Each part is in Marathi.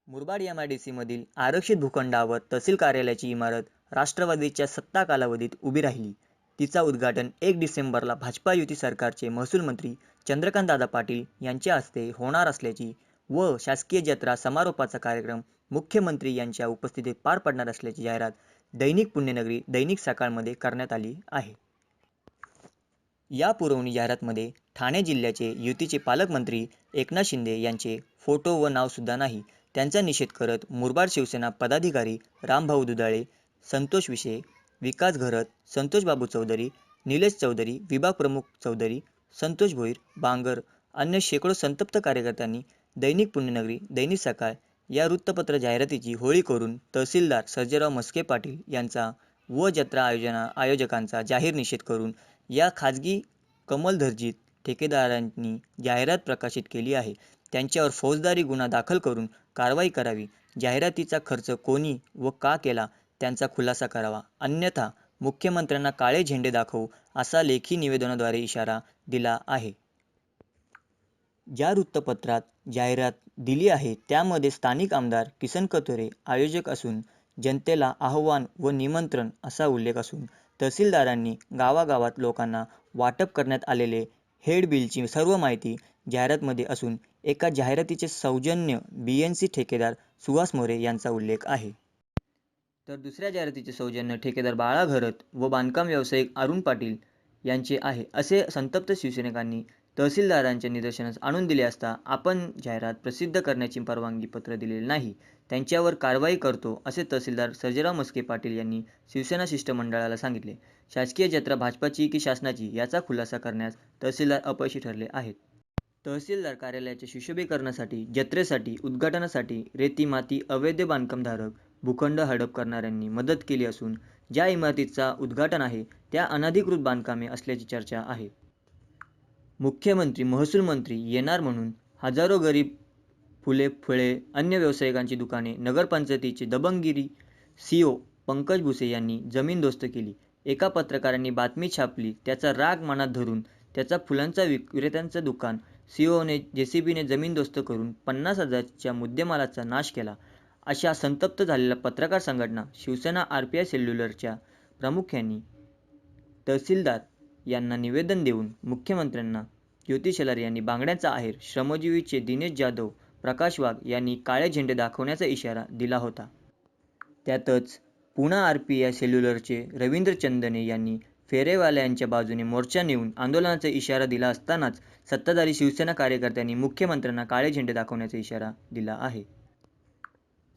मुरबाड एमआयडीसीमधील आरक्षित भूखंडावर तहसील कार्यालयाची इमारत राष्ट्रवादीच्या सत्ता कालावधीत उभी राहिली. तिचा उद्घाटन 1 डिसेंबरला भाजपा युती सरकारचे महसूल मंत्री चंद्रकांतदादा पाटील यांच्या हस्ते होणार असल्याची व शासकीय जत्रा समारोपाचा कार्यक्रम मुख्यमंत्री यांच्या उपस्थितीत पार पडणार असल्याची जाहिरात दैनिक पुण्यनगरी दैनिक सकाळमध्ये करण्यात आली आहे. या पुरवणी जाहिरातमध्ये ठाणे जिल्ह्याचे युतीचे पालकमंत्री एकनाथ शिंदे यांचे फोटो व नाव सुद्धा नाही. त्यांचा निषेध करत मुरबाड शिवसेना पदाधिकारी रामभाऊ दुधाळे, संतोष विषे, विकास घरत, संतोष बाबू चौधरी, निलेश चौधरी, विभाग प्रमुख चौधरी, संतोष भोईर, बांगर, अन्य शेकडो संतप्त कार्यकर्त्यांनी दैनिक पुण्यनगरी दैनिक सकाळ या वृत्तपत्र जाहिरातीची होळी करून तहसीलदार सर्जेराव म्हस्के पाटील यांचा व जत्रा आयोजकांचा जाहीर निषेध करून या खाजगी कमलदर्जित ठेकेदारांनी जाहिरात प्रकाशित केली आहे. त्यांच्यावर फौजदारी गुन्हा दाखल करून कारवाई करावी. जाहिरातीचा खर्च कोणी व का केला त्यांचा खुलासा करावा, अन्यथा मुख्यमंत्र्यांना काळे झेंडे दाखवू असा लेखी निवेदनाद्वारे इशारा दिला आहे. ज्या वृत्तपत्रात जाहिरात दिली आहे त्यामध्ये स्थानिक आमदार किसन कथोरे आयोजक असून जनतेला आव्हान व निमंत्रण असा उल्लेख असून तहसीलदारांनी गावागावात लोकांना वाटप करण्यात आलेले हेड बिलची सर्व माहिती जाहिरातमध्ये असून एका जाहिरातीचे सौजन्य BNC ठेकेदार सुहास मोरे यांचा उल्लेख आहे. तर दुसऱ्या जाहिरातीचे सौजन्य ठेकेदार बाळा घरत व बांधकाम व्यावसायिक अरुण पाटील यांचे आहे. असे संतप्त शिवसैनिकांनी तहसीलदारांच्या निदर्शनास आणून दिले असता आपण जाहिरात प्रसिद्ध करण्याची परवानगी पत्र दिलेले नाही, त्यांच्यावर कारवाई करतो असे तहसीलदार सर्जेराव म्हस्के पाटील यांनी शिवसेना शिष्टमंडळाला सांगितले. शासकीय जत्रा भाजपाची की शासनाची याचा खुलासा करण्यास तहसीलदार अपयशी ठरले आहेत. तहसीलदार कार्यालयाच्या सुशोभीकरणासाठी, जत्रेसाठी, उद्घाटनासाठी रेती माती अवैध बांधकामधारक भूखंड हडप करणाऱ्यांनी मदत केली असून ज्या इमारतीचा उद्घाटन आहे त्या अनधिकृत बांधकामे असल्याची चर्चा आहे. मुख्यमंत्री महसूल मंत्री येणार म्हणून हजारो गरीब फुले फळे अन्य व्यावसायिकांची दुकाने नगरपंचायतीचे दबंगगिरी CO पंकज भुसे यांनी जमीनदोस्त केली. एका पत्रकारांनी बातमी छापली, त्याचा राग मनात धरून त्याचा फुलांचा विक्रेत्यांचं दुकान COने JCBने जमीनदोस्त करून 50,000च्या मुद्देमालाचा नाश केला. अशा संतप्त झालेल्या पत्रकार संघटना शिवसेना RPI सेल्युलरच्या प्रमुखांनी तहसीलदार यांना निवेदन देऊन मुख्यमंत्र्यांना ज्योती शेलार यांनी बांगड्यांचा आहेर, श्रमजीवीचे दिनेश जाधव, प्रकाश वाघ यांनी काळे झेंडे दाखवण्याचा इशारा दिला होता. त्यातच पुणा RPI सेल्युलरचे रवींद्र चंदने यांनी फेरेवाल्यांच्या बाजूने मोर्चा नेऊन आंदोलनाचा इशारा दिला असतानाच सत्ताधारी शिवसेना कार्यकर्त्यांनी मुख्यमंत्र्यांना काळे झेंडे दाखवण्याचा इशारा दिला आहे.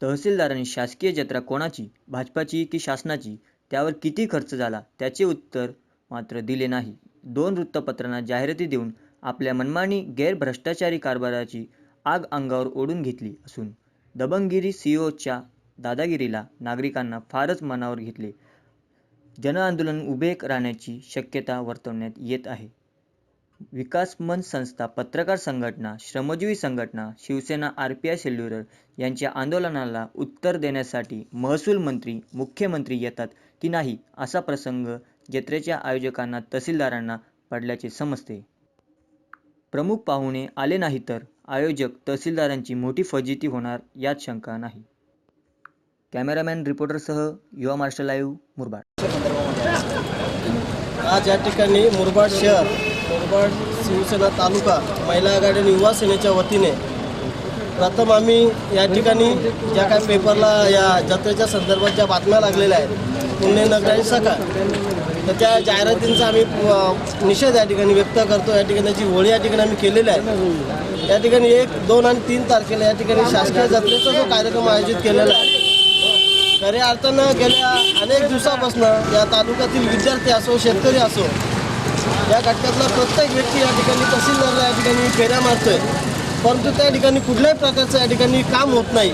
तहसीलदारांनी शासकीय जत्रा कोणाची, भाजपाची की शासनाची, त्यावर किती खर्च झाला त्याचे उत्तर मात्र दिले नाही. 2 वृत्तपत्रांना जाहिराती देऊन आपल्या मनमानी गैरभ्रष्टाचारी कारभाराची आग अंगावर ओढून घेतली असून दबंगगिरी COच्या दादागिरीला नागरिकांना फारच मनावर घेतले. जनआंदोलन उभे राहण्याची शक्यता वर्तवण्यात येत आहे. विकासमन संस्था, पत्रकार संघटना, श्रमजीवी संघटना, शिवसेना RPI सेल्युलर यांच्या आंदोलनाला उत्तर देण्यासाठी महसूल मंत्री, मुख्यमंत्री येतात की नाही असा प्रसंग जत्रेच्या आयोजकांना तहसीलदारांना पडल्याचे समजते. प्रमुख पाहुणे आले नाही तर आयोजक तहसीलदारांची मोठी फजिती होणार यात शंका नाही. कॅमेरामॅन रिपोर्टरसह युवा महाराष्ट्र लाईव्ह, मुरबाड. आज या ठिकाणी मुरबाड शहर, मुरबाड शिवसेना तालुका महिला आघाडी आणि युवा सेनेच्या वतीने प्रथम आम्ही या ठिकाणी ज्या काही पेपरला या जत्रेच्या संदर्भात ज्या बातम्या लागलेल्या आहेत पुण्यनगरी आणि सकाळ, तर त्या जाहिरातींचा आम्ही निषेध या ठिकाणी व्यक्त करतो. या ठिकाणी त्याची होळी या ठिकाणी आम्ही केलेली आहे. या ठिकाणी 1, 2 आणि 3 तारखेला या ठिकाणी शासकीय जत्रेचा जो कार्यक्रम आयोजित केलेला आहे, खऱ्या अर्थानं गेल्या अनेक दिवसापासून या तालुक्यातील विद्यार्थी असो, शेतकरी असो, या घटकातला प्रत्येक व्यक्ती या ठिकाणी तहसीलदारला या ठिकाणी फेऱ्या मारतोय, परंतु त्या ठिकाणी कुठल्याही प्रकारचं या ठिकाणी काम होत नाही.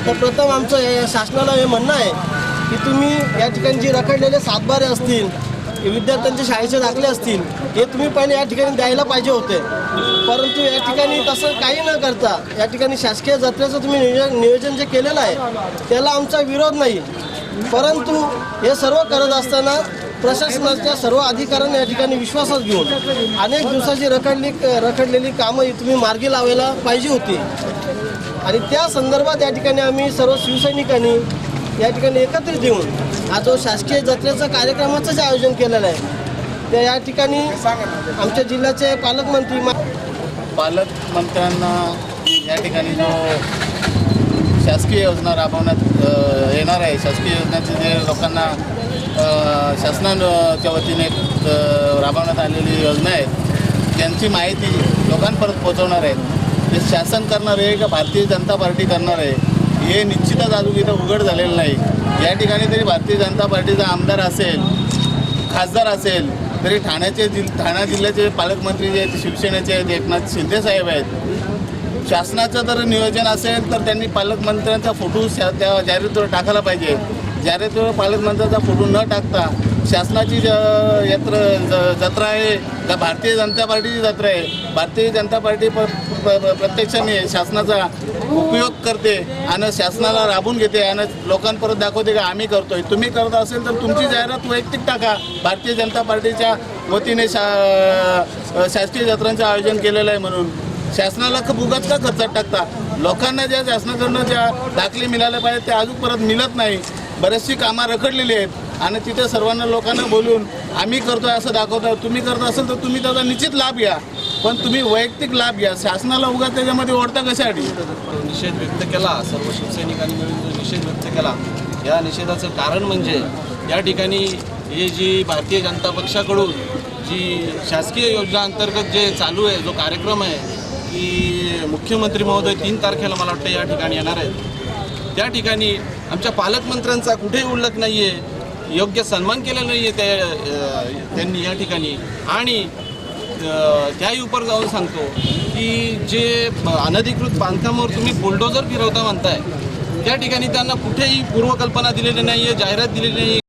तर प्रथम आमचं शासनाला हे म्हणणं आहे की तुम्ही या ठिकाणी जे रखडलेले सातबारे असतील, विद्यार्थ्यांचे शाळेचे दाखले असतील, हे तुम्ही पहिले या ठिकाणी द्यायला पाहिजे होते. परंतु या ठिकाणी तसं काही न करता या ठिकाणी शासकीय जत्रेचं तुम्ही नियोजन जे केलेलं आहे त्याला आमचा विरोध नाही. परंतु हे सर्व करत असताना प्रशासनाच्या सर्व अधिकाऱ्यांनी या ठिकाणी विश्वासात घेऊन अनेक दिवसाची रखडलेली कामं तुम्ही मार्गी लावायला पाहिजे होती. आणि त्या संदर्भात या ठिकाणी आम्ही सर्व शिवसैनिकांनी या ठिकाणी एकत्रित येऊन हा जो शासकीय जत्रेचा कार्यक्रमाचं जे आयोजन केलेलं आहे त्या या ठिकाणी आमच्या जिल्ह्याचे पालकमंत्री पालकमंत्र्यांना या ठिकाणी जो शासकीय योजना राबवण्यात येणार आहे, शासकीय योजनेचे जे लोकांना शासनाच्या वतीने राबवण्यात आलेली योजना आहे त्यांची माहिती लोकांपर्यंत पोहोचवणार आहेत. ते शासन करणार आहे का भारतीय जनता पार्टी करणार आहे हे निश्चितच अजून इथं उघड झालेलं नाही. या ठिकाणी तरी भारतीय जनता पार्टीचा आमदार असेल, खासदार असेल, तरी ठाणा जिल्ह्याचे पालकमंत्री जे आहेत शिवसेनेचे आहेत एकनाथ शिंदे साहेब आहेत. शासनाचं जर नियोजन असेल तर त्यांनी पालकमंत्र्यांचा फोटो त्या जाहिरातीवर टाकायला पाहिजे. जाहिरातीवर पालकमंत्र्यांचा फोटो न टाकता शासनाची जत्रा आहे का भारतीय जनता पार्टीची जत्रा आहे, भारतीय जनता पार्टी प्रत्यक्षाने शासनाचा उपयोग करते आणि शासनाला राबवून घेते आणि लोकांपर्यंत दाखवते का आम्ही करतोय. तुम्ही करत असेल तर तुमची जाहिरात वैयक्तिक टाका. भारतीय जनता पार्टीच्या वतीने शासकीय जत्रांचं आयोजन केलेलं आहे म्हणून शासनाला उगाच का खर्चात टाकता. लोकांना ज्या शासनाकडनं ज्या दाखले मिळाले पाहिजे ते अजून परत मिळत नाही. बरेचशी कामं रखडलेली आहेत आणि तिथे सर्वांना लोकांना बोलून आम्ही करतोय असं दाखवतो. तुम्ही करत असेल तर तुम्ही त्याचा निश्चित लाभ घ्या, पण तुम्ही वैयक्तिक लाभ घ्या. शासनाला उगाच त्याच्यामध्ये ओढता कशासाठी. निषेध व्यक्त केला, सर्व शिवसैनिकांनी मिळून जो निषेध व्यक्त केला, या निषेधाचं कारण म्हणजे या ठिकाणी हे जी भारतीय जनता पक्षाकडून जी शासकीय योजना अंतर्गत जे चालू आहे जो कार्यक्रम आहे की मुख्यमंत्री महोदय 3 तारखेला मला वाटतं या ठिकाणी येणार आहेत. त्या ठिकाणी आमच्या पालकमंत्र्यांचा कुठेही उल्लेख नाही आहे, योग्य सन्मान केलेला नाही आहे त्यांनी या ठिकाणी. आणि त्याही उपर जाऊन सांगतो की जे अनधिकृत बांधकामावर तुम्ही बुलडोजर फिरवता म्हणताय त्या ठिकाणी त्यांना कुठेही पूर्वकल्पना दिलेली नाही आहे, जाहिरात दिलेली नाही.